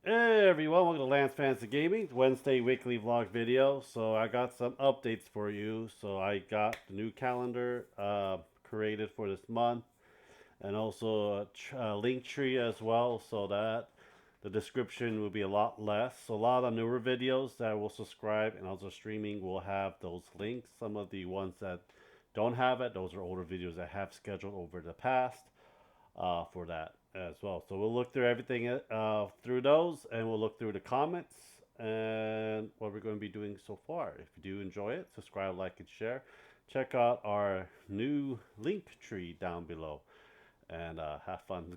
Hey everyone, welcome to Lance Fantasy Gaming, Wednesday weekly vlog video. So I got some updates for you. So I got the new calendar created for this month, and also a link tree as well, so that the description will be a lot less. So a lot of newer videos that will subscribe and also streaming will have those links. Some of the ones that don't have it, those are older videos that have scheduled over the past for that as well. So we'll look through everything through those, and we'll look through the comments and what we're going to be doing so far. If you do enjoy it, subscribe, like, and share. Check out our new link tree down below, and have fun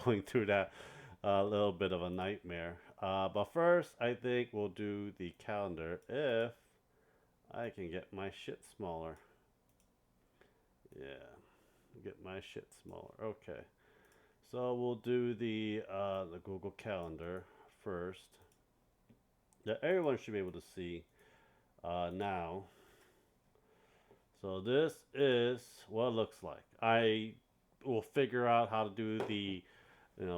going through that. A little bit of a nightmare. But first, I think we'll do the calendar if I can get my shit smaller. Yeah, get my shit smaller. Okay. So we'll do the Google Calendar first. That everyone should be able to see now. So this is what it looks like. I will figure out how to do the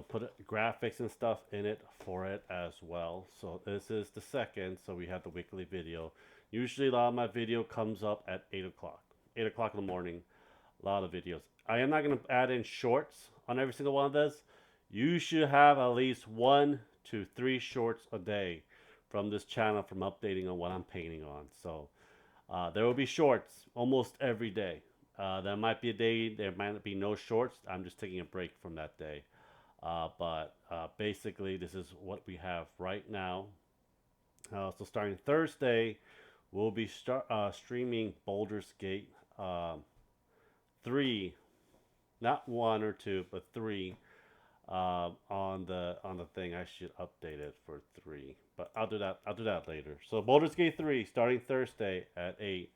put graphics and stuff in it for it as well. So this is the second. So we have the weekly video. Usually a lot of my video comes up at 8 o'clock. 8 o'clock in the morning. A lot of videos. I am not going to add in shorts on every single one of this. You should have at least 1 to 3 shorts a day from this channel from updating on what I'm painting on. So there will be shorts almost every day. There might be a day there might be no shorts. I'm just taking a break from that day. But basically, this is what we have right now. So starting Thursday, we'll be streaming Baldur's Gate 3, not 1 or 2, but 3 on the thing. I should update it for 3, but I'll do that. I'll do that later. So Baldur's Gate 3 starting Thursday at 8,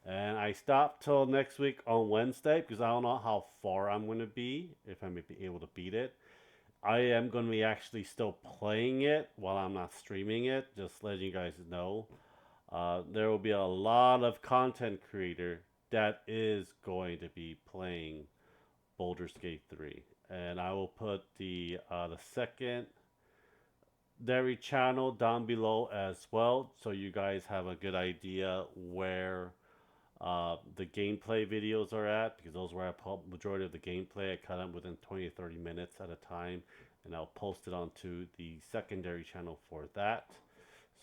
and I stop till next week on Wednesday because I don't know how far I'm going to be, if I'm going to be able to beat it. I am going to be actually still playing it while I'm not streaming it. Just letting you guys know. There will be a lot of content creator that is going to be playing Baldur's Gate 3, and I will put the secondary channel down below as well, so you guys have a good idea where the gameplay videos are at, because those where I put majority of the gameplay. I cut them within 20 to 30 minutes at a time, and I'll post it onto the secondary channel for that.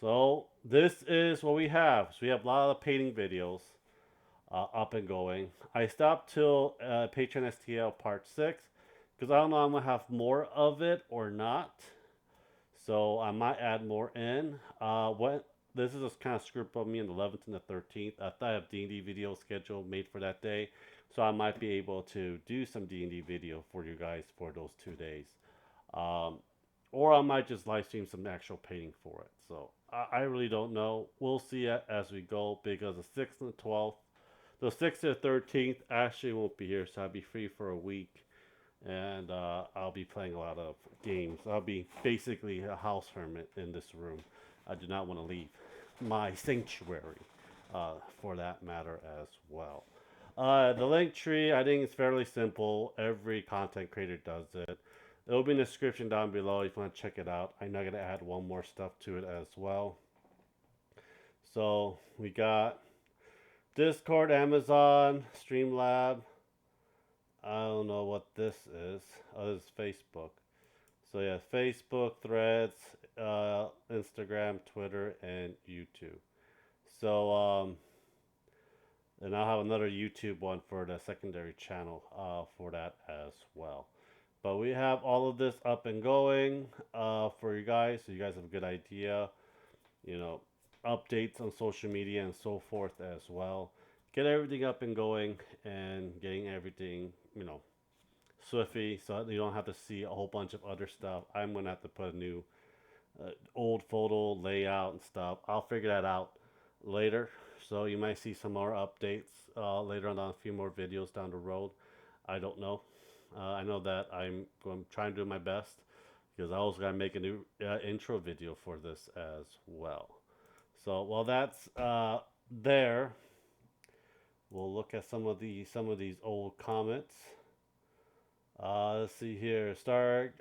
So this is what we have. So we have a lot of painting videos up and going. I stopped till Patreon STL Part 6 because I don't know if I'm going to have more of it or not. So I might add more in. What This is just kind of screwed up me on the 11th and the 13th. I thought I have D&D video scheduled made for that day. So I might be able to do some D&D video for you guys for those 2 days. Um, or I might just live stream some actual painting for it. So I really don't know. We'll see it as we go, because the 6th and the 12th, the 6th to the 13th, Ashley won't be here, so I'll be free for a week. And I'll be playing a lot of games. I'll be basically a house hermit in this room. I do not want to leave my sanctuary for that matter as well. The link tree, I think it's fairly simple. Every content creator does it. It'll be in the description down below if you want to check it out. I'm not going to add one more stuff to it as well. So we got Discord, Amazon, Streamlab. I don't know what this is. Oh, this is Facebook. So yeah, Facebook, Threads, Instagram, Twitter, and YouTube. So and I'll have another YouTube one for the secondary channel for that as well. But we have all of this up and going for you guys, so you guys have a good idea. You know, updates on social media and so forth as well. Get everything up and going and getting everything, swiftly, so you don't have to see a whole bunch of other stuff. I'm gonna have to put a new old photo layout and stuff. I'll figure that out later. So you might see some more updates later on a few more videos down the road. I don't know. I know that I'm going to try and do my best, because I also got to make a new intro video for this as well. So while that's there, we'll look at some of these old comments. Let's see here. Star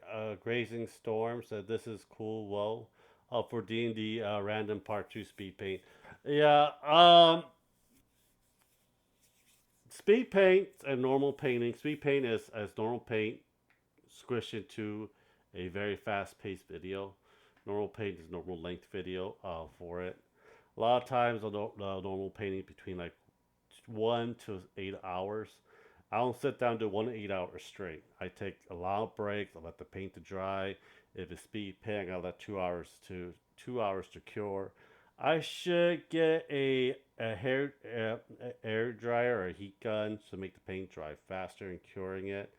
Grazing Storm said this is cool. Whoa. For D&D random part 2 speed paint. Yeah. Speed paint and normal painting. Speed paint is as normal paint squished into a very fast paced video. Normal paint is normal length video for it. A lot of times the normal painting between like 1 to 8 hours. I don't sit down to 1 to 8 hours straight. I take a lot of breaks. I let the paint to dry. If it's speed paint, I let 2 hours to cure. I should get a air dryer or a heat gun to make the paint dry faster and curing it.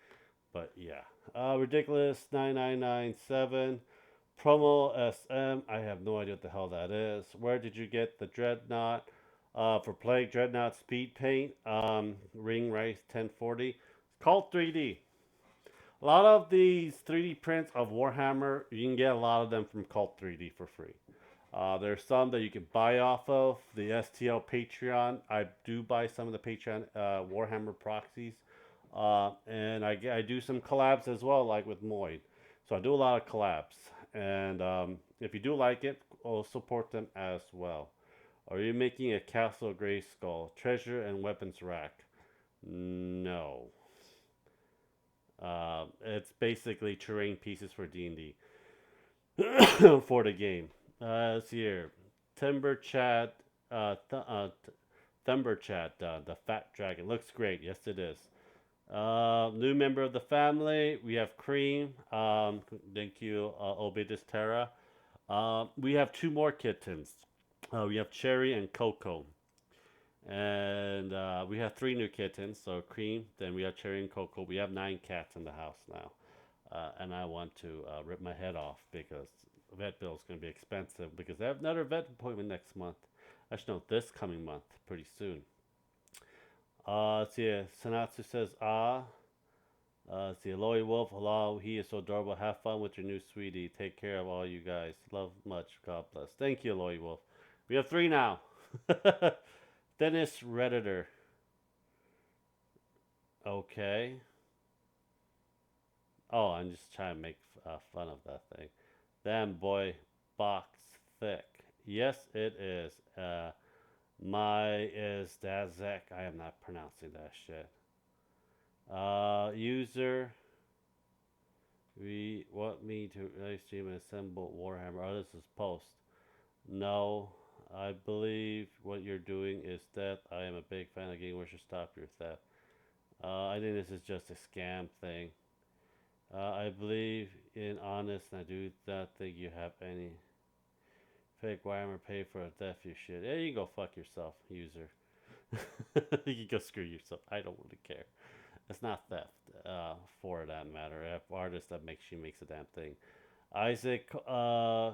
But yeah, ridiculous 9997 promo SM. I have no idea what the hell that is. Where did you get the Dreadnought? For playing Dreadnought Speed Paint, Ring Race 1040. It's called 3D. A lot of these 3D prints of Warhammer, you can get a lot of them from Cult 3D for free. There's some that you can buy off of the STL Patreon. I do buy some of the Patreon Warhammer proxies, and I do some collabs as well, like with Moid. So I do a lot of collabs, and if you do like it, I'll support them as well. Are you making a Castle Grayskull treasure and weapons rack? No. It's basically terrain pieces for D&D for the game. Let's see here. Timber Chat, Thumber Chat, the Fat Dragon. Looks great. Yes, it is. New member of the family. We have Cream. Thank you, Obidus Terra. We have two more kittens. We have Cherry and Coco. And we have three new kittens. So Cream, then we have Cherry and Coco. We have 9 cats in the house now. And I want to rip my head off because vet bill is going to be expensive because I have another vet appointment next month. Actually, no, this coming month, pretty soon. Let's see. Sanatsu says, let's see. Aloy Wolf, hello. He is so adorable. Have fun with your new sweetie. Take care of all you guys. Love much. God bless. Thank you, Aloy Wolf. We have 3 now. Dennis Redditor. Okay. Oh, I'm just trying to make fun of that thing. Damn boy, box thick. Yes, it is. My is Dazek. I am not pronouncing that shit. User, we want me to live stream and assemble Warhammer. Oh, this is post. No, I believe what you're doing is theft. I am a big fan of game. Where should stop your theft? I think this is just a scam thing. I believe in honest, and I do not think you have any fake Warhammer pay for a theft you shit. Yeah, you can go fuck yourself, user. You can go screw yourself. I don't really care. It's not theft, for that matter. I have artists that makes a damn thing. Isaac Courtier,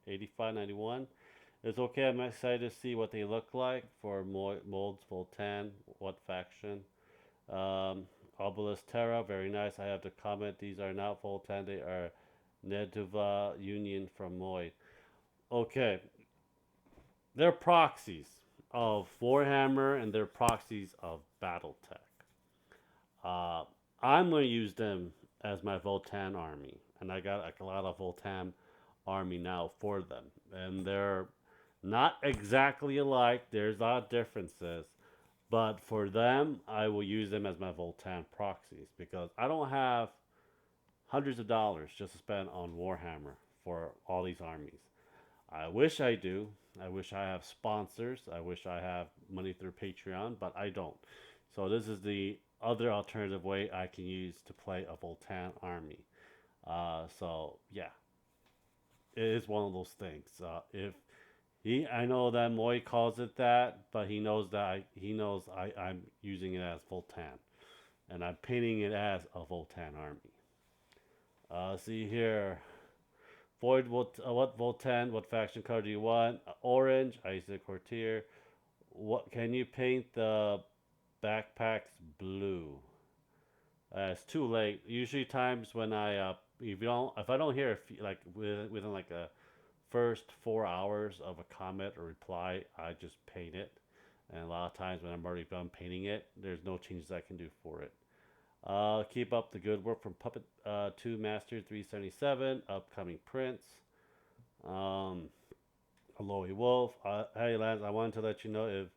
8591. It's okay. I'm excited to see what they look like for molds Voltan. What faction? Um, Obelisk Terra, very nice. I have to comment. These are not Voltan. They are Neduva Union from Moy. Okay, they're proxies of Warhammer and they're proxies of BattleTech. Uh, I'm going to use them as my Voltan army, and I got like a lot of Voltan army now for them, and they're not exactly alike. There's a lot of differences, but for them, I will use them as my Voltan proxies because I don't have hundreds of dollars just to spend on Warhammer for all these armies. I wish I do. I wish I have sponsors. I wish I have money through Patreon, but I don't. So this is the other alternative way I can use to play a Voltan army. So yeah, it is one of those things. If I know that Moy calls it that, but he knows I'm using it as Voltan, and I'm painting it as a Voltan army. See here. Void, what Voltan, what faction color do you want? Orange, Isaac Courtier. What can you paint the backpacks blue? It's too late. Usually times when if I don't hear like within like a first 4 hours of a comment or reply, I just paint it. And a lot of times when I'm already done painting it, there's no changes I can do for it. Keep up the good work from Puppet 2 Master 377, upcoming prints. Um, Aloy Wolf. Hey Lance, I wanted to let you know if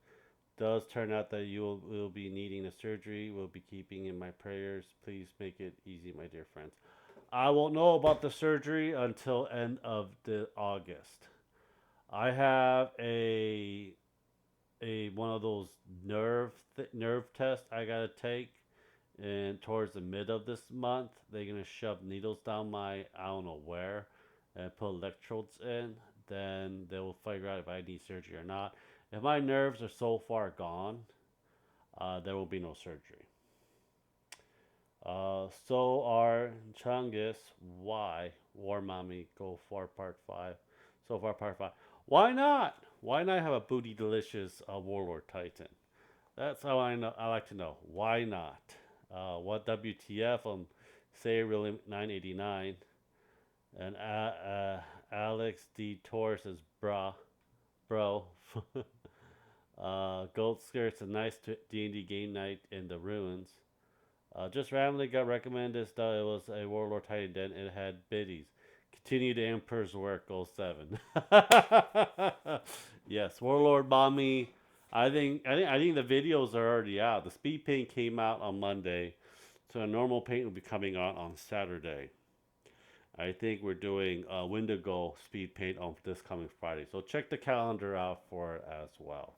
does turn out that you will be needing a surgery, we'll be keeping in my prayers. Please make it easy, my dear friends. I won't know about the surgery until end of the August. I have a one of those nerve tests I gotta take, and towards the mid of this month, they're gonna shove needles down my I don't know where, and put electrodes in. Then they will figure out if I need surgery or not. If my nerves are so far gone, there will be no surgery. So are Chungus. Why? War Mommy Go for Part 5. So far, Part 5. Why not? Why not have a booty delicious Warlord Titan? That's how I know. I like to know. Why not? What WTF on Say Really 989? And Alex D. Tor says, bro. Gold Skirt's a nice D&D game night in the ruins. Just randomly got recommended that it was a Warlord Titan Den. It had biddies. Continue the Emperor's work, goal 7. Yes, Warlord Mommy. I think the videos are already out. The speed paint came out on Monday, so a normal paint will be coming out on Saturday. I think we're doing Windigo speed paint on this coming Friday. So check the calendar out for it as well.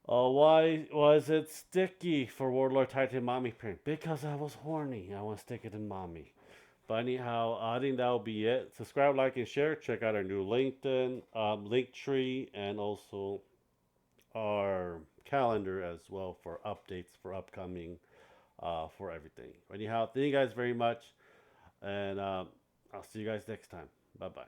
Why was it sticky for Warlord Titan Mommy print? Because I was horny. I want to stick it in Mommy. But anyhow, I think that'll be it. Subscribe, like, and share. Check out our new LinkedIn, link tree, and also our calendar as well for updates for upcoming, for everything. Anyhow, thank you guys very much, and I'll see you guys next time. Bye bye.